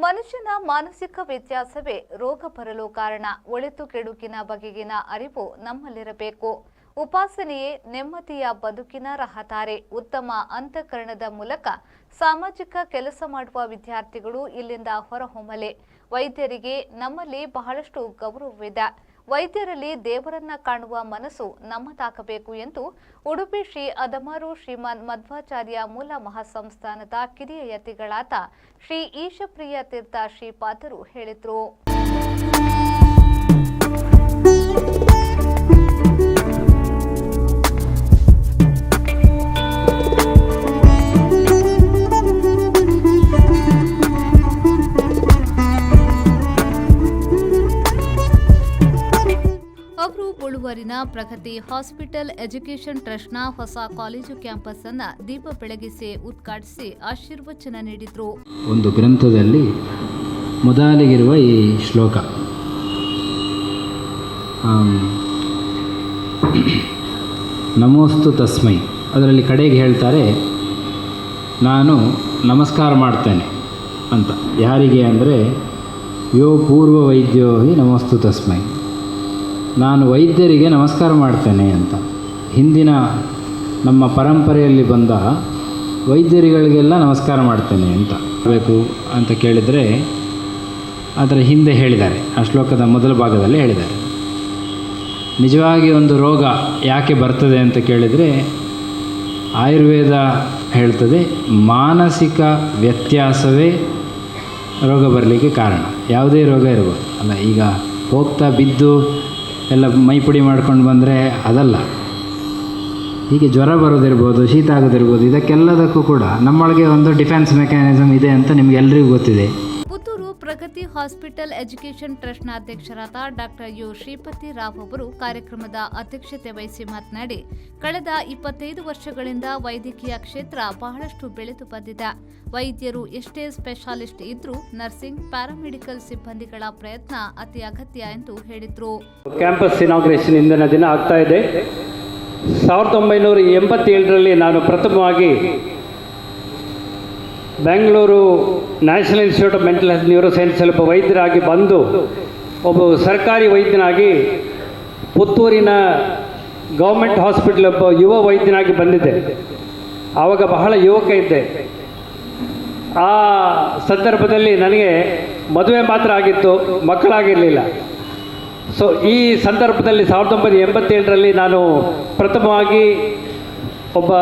ಮನುಷ್ಯನ ಮಾನಸಿಕ ವ್ಯತ್ಯಾಸವೇ ರೋಗ ಬರಲು ಕಾರಣ. ಒಳಿತು ಕೆಡುಕಿನ ಬಗೆಗಿನ ಅರಿವು ನಮ್ಮಲ್ಲಿರಬೇಕು. ಉಪಾಸನೆಯೇ ನೆಮ್ಮದಿಯ ಬದುಕಿನ ರಹದಾರಿ. ಉತ್ತಮ ಅಂತಃಕರಣದ ಮೂಲಕ ಸಾಮಾಜಿಕ ಕೆಲಸ ಮಾಡುವ ವಿದ್ಯಾರ್ಥಿಗಳು ಇಲ್ಲಿಂದ ಹೊರಹೊಮ್ಮಲಿ. ವೈದ್ಯರಿಗೆ ನಮ್ಮಲ್ಲಿ ಬಹಳಷ್ಟು ಗೌರವವಿದೆ. ವೈದ್ಯರಲ್ಲಿ ದೇವರನ್ನ ಕಾಣುವ ಮನಸ್ಸು ನಮ್ಮದಾಗಬೇಕು ಎಂದು ಉಡುಪಿ ಶ್ರೀ ಅದಮಾರು ಶ್ರೀಮಾನ್ ಮಧ್ವಾಚಾರ್ಯ ಮೂಲ ಮಹಾಸಂಸ್ಥಾನದ ಕಿರಿಯ ಯತಿಗಳಾದ ಶ್ರೀ ಈಶಪ್ರಿಯ ತೀರ್ಥ ಶ್ರೀಪಾದರು ಹೇಳಿದರು. ಅವರು ಬಳುವಾರಿನ ಪ್ರಗತಿ ಹಾಸ್ಪಿಟಲ್ ಎಜುಕೇಷನ್ ಟ್ರಸ್ಟ್ನ ಹೊಸ ಕಾಲೇಜು ಕ್ಯಾಂಪಸ್ ಅನ್ನ ದೀಪ ಬೆಳಗಿಸಿ ಉದ್ಘಾಟಿಸಿ ಆಶೀರ್ವಚನ ನೀಡಿದರು. ಒಂದು ಗ್ರಂಥದಲ್ಲಿ ಮೊದಲಿಗಿರುವ ಈ ಶ್ಲೋಕ ನಮೋಸ್ತು ತಸ್ಮೈ, ಅದರಲ್ಲಿ ಕಡೆಗೆ ಹೇಳ್ತಾರೆ, ನಾನು ನಮಸ್ಕಾರ ಮಾಡ್ತೇನೆ ಅಂತ. ಯಾರಿಗೆ ಅಂದರೆ ಯೋ ಪೂರ್ವ ವೈದ್ಯೋ ಹಿ ನಮೋಸ್ತು ತಸ್ಮೈ, ನಾನು ವೈದ್ಯರಿಗೆ ನಮಸ್ಕಾರ ಮಾಡ್ತೇನೆ ಅಂತ. ಹಿಂದಿನ ನಮ್ಮ ಪರಂಪರೆಯಲ್ಲಿ ಬಂದ ವೈದ್ಯರುಗಳಿಗೆಲ್ಲ ನಮಸ್ಕಾರ ಮಾಡ್ತೇನೆ ಅಂತ ಬೇಕು ಅಂತ ಕೇಳಿದರೆ ಅದರ ಹಿಂದೆ ಹೇಳಿದ್ದಾರೆ, ಆ ಶ್ಲೋಕದ ಮೊದಲ ಭಾಗದಲ್ಲಿ ಹೇಳಿದ್ದಾರೆ. ನಿಜವಾಗಿ ಒಂದು ರೋಗ ಯಾಕೆ ಬರ್ತದೆ ಅಂತ ಕೇಳಿದರೆ ಆಯುರ್ವೇದ ಹೇಳ್ತದೆ, ಮಾನಸಿಕ ವ್ಯತ್ಯಾಸವೇ ರೋಗ ಬರಲಿಕ್ಕೆ ಕಾರಣ. ಯಾವುದೇ ರೋಗ ಇರ್ಬೋದು ಅಲ್ಲ, ಈಗ ಹೋಗ್ತಾ ಬಿದ್ದು ಎಲ್ಲ ಮೈಪುಡಿ ಮಾಡ್ಕೊಂಡು ಬಂದರೆ ಅದಲ್ಲ. ಹೀಗೆ ಜ್ವರ ಬರೋದಿರ್ಬೋದು, ಶೀತ ಆಗೋದಿರ್ಬೋದು, ಇದಕ್ಕೆಲ್ಲದಕ್ಕೂ ಕೂಡ ನಮ್ಮೊಳಗೆ ಒಂದು ಡಿಫೆನ್ಸ್ ಮೆಕ್ಯಾನಿಸಮ್ ಇದೆ ಅಂತ ನಿಮಗೆಲ್ಲರಿಗೂ ಗೊತ್ತಿದೆ. ಪುತ್ತೂರು ಪ್ರಗತಿ ಹಾಸ್ಪಿಟಲ್ ಎಜುಕೇಷನ್ ಟ್ರಸ್ಟ್ನ ಅಧ್ಯಕ್ಷರಾದ ಡಾಕ್ಟರ್ ಯು ಶ್ರೀಪತಿ ರಾವ್ ಅವರು ಕಾರ್ಯಕ್ರಮದ ಅಧ್ಯಕ್ಷತೆ ವಹಿಸಿ ಮಾತನಾಡಿ, ಕಳೆದ 25 ವರ್ಷಗಳಿಂದ ವೈದ್ಯಕೀಯ ಕ್ಷೇತ್ರ ಬಹಳಷ್ಟು ಬೆಳೆದು ಬಂದಿದೆ. ವೈದ್ಯರು ಎಷ್ಟೇ ಸ್ಪೆಷಾಲಿಸ್ಟ್ ಇದ್ರೂ ನರ್ಸಿಂಗ್, ಪ್ಯಾರಾಮೆಡಿಕಲ್ ಸಿಬ್ಬಂದಿಗಳ ಪ್ರಯತ್ನ ಅತಿ ಅಗತ್ಯ ಎಂದು ಹೇಳಿದರು. ಕ್ಯಾಂಪಸ್ ಇನಾಗ್ರೇಷನ್ ಇಂದಿನ ದಿನ ಆಗ್ತಾ ಇದೆ. 1987ರಲ್ಲಿ ನಾನು ಪ್ರಥಮವಾಗಿ Bengaluru national institute of mental health neuro ಸೈನ್ಸಲ್ಲಿ ಒಬ್ಬ ವೈದ್ಯರಾಗಿ ಬಂದು ಒಬ್ಬ ಸರ್ಕಾರಿ ವೈದ್ಯನಾಗಿ ಪುತ್ತೂರಿನ ಗೌರ್ಮೆಂಟ್ ಹಾಸ್ಪಿಟಲ್ ಒಬ್ಬ ಯುವ ವೈದ್ಯನಾಗಿ ಬಂದಿದ್ದೆ. ಆವಾಗ ಬಹಳ ಯುವಕ ಇದ್ದೆ. ಆ ಸಂದರ್ಭದಲ್ಲಿ ನನಗೆ ಮದುವೆ ಮಾತ್ರ ಆಗಿತ್ತು, ಮಕ್ಕಳಾಗಿರಲಿಲ್ಲ. ಸೊ ಈ ಸಂದರ್ಭದಲ್ಲಿ 1987ರಲ್ಲಿ ನಾನು ಪ್ರಥಮವಾಗಿ ಒಬ್ಬ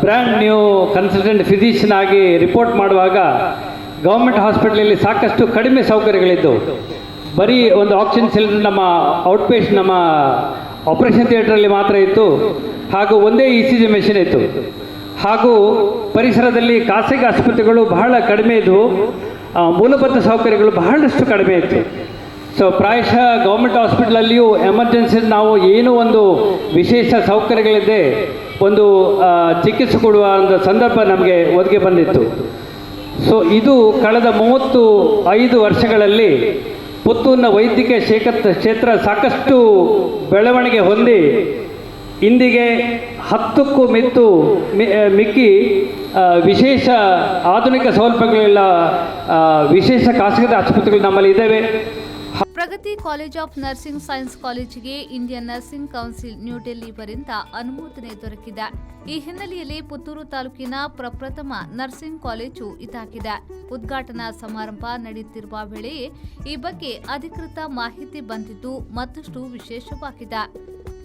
ಬ್ರ್ಯಾಂಡ್ ನ್ಯೂ ಕನ್ಸಲ್ಟೆಂಟ್ ಫಿಸಿಷಿಯನ್ ಆಗಿ ರಿಪೋರ್ಟ್ ಮಾಡುವಾಗ ಗೌರ್ಮೆಂಟ್ ಹಾಸ್ಪಿಟಲಲ್ಲಿ ಸಾಕಷ್ಟು ಕಡಿಮೆ ಸೌಕರ್ಯಗಳಿದ್ದವು. ಬರೀ ಒಂದು ಆಕ್ಸಿಜನ್ ಸಿಲಿಂಡರ್ ನಮ್ಮ ಔಟ್ಪೇಷಂಟ್ ನಮ್ಮ ಆಪರೇಷನ್ ಥಿಯೇಟ್ರಲ್ಲಿ ಮಾತ್ರ ಇತ್ತು, ಹಾಗೂ ಒಂದೇ ECG ಮೆಷಿನ್ ಇತ್ತು. ಹಾಗೂ ಪರಿಸರದಲ್ಲಿ ಖಾಸಗಿ ಆಸ್ಪತ್ರೆಗಳು ಬಹಳ ಕಡಿಮೆ ಇದ್ದವು, ಮೂಲಭೂತ ಸೌಕರ್ಯಗಳು ಬಹಳಷ್ಟು ಕಡಿಮೆ ಇತ್ತು. ಸೊ ಪ್ರಾಯಶಃ ಗೌರ್ಮೆಂಟ್ ಹಾಸ್ಪಿಟಲಲ್ಲಿಯೂ ಎಮರ್ಜೆನ್ಸಿ ನಾವು ಏನೂ ಒಂದು ವಿಶೇಷ ಸೌಕರ್ಯಗಳಿದೆ ಒಂದು ಚಿಕಿತ್ಸೆ ಕೊಡುವ ಒಂದು ಸಂದರ್ಭ ನಮಗೆ ಒದಗಿ ಬಂದಿತ್ತು. ಸೊ ಇದು ಕಳೆದ 35 ವರ್ಷಗಳಲ್ಲಿ ಪುತ್ತೂರಿನ ವೈದ್ಯಕೀಯ ಕ್ಷೇತ್ರ ಸಾಕಷ್ಟು ಬೆಳವಣಿಗೆ ಹೊಂದಿ ಇಂದಿಗೆ 10ಕ್ಕೂ ಮಿಕ್ಕಿ ವಿಶೇಷ ಆಧುನಿಕ ಸೌಲಭ್ಯಗಳೆಲ್ಲ ವಿಶೇಷ ಖಾಸಗಿ ಆಸ್ಪತ್ರೆಗಳು ನಮ್ಮಲ್ಲಿ ಇದ್ದಾವೆ. ಪ್ರಗತಿ ಕಾಲೇಜ್ ಆಫ್ ನರ್ಸಿಂಗ್ ಸೈನ್ಸ್ ಕಾಲೇಜಿಗೆ ಇಂಡಿಯನ್ ನರ್ಸಿಂಗ್ ಕೌನ್ಸಿಲ್ ನ್ಯೂಡೆಲ್ಲಿ ವರಿಂದ ಅನುಮೋದನೆ ದೊರಕಿದೆ. ಈ ಹಿನ್ನೆಲೆಯಲ್ಲಿ ಪುತ್ತೂರು ತಾಲೂಕಿನ ಪ್ರಪ್ರಥಮ ನರ್ಸಿಂಗ್ ಕಾಲೇಜು ಇದಾಗಿದೆ. ಉದ್ಘಾಟನಾ ಸಮಾರಂಭ ನಡೆಯುತ್ತಿರುವ ವೇಳೆಯೇ ಈ ಬಗ್ಗೆ ಅಧಿಕೃತ ಮಾಹಿತಿ ಬಂದಿದ್ದು ಮತ್ತಷ್ಟು ವಿಶೇಷವಾಗಿದೆ.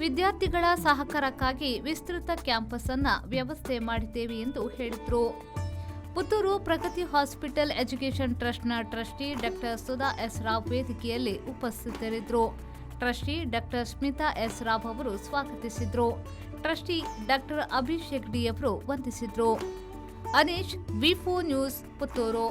ವಿದ್ಯಾರ್ಥಿಗಳ ಸಹಕಾರಕ್ಕಾಗಿ ವಿಸ್ತೃತ ಕ್ಯಾಂಪಸ್ ಅನ್ನ ವ್ಯವಸ್ಥೆ ಮಾಡಿದ್ದೇವೆ ಎಂದು ಹೇಳಿದರು. ಪುತ್ತೂರು ಪ್ರಗತಿ ಹಾಸ್ಪಿಟಲ್ ಎಜುಕೇಷನ್ ಟ್ರಸ್ಟ್ನ trustee doctor Sudha S Rao ವೇದಿಕೆಯಲ್ಲಿ ಉಪಸ್ಥಿತರಿದ್ದರು. Trustee doctor Smita S Rao ಅವರು ಸ್ವಾಗತಿಸಿದರು. ಟ್ರಸ್ಟಿ ಡಾಕ್ಟರ್ ಅಭಿಷೇಕ್ ಡಿ ಅವರು ವಂದಿಸಿದರು. Anish, V4 news, Puttur.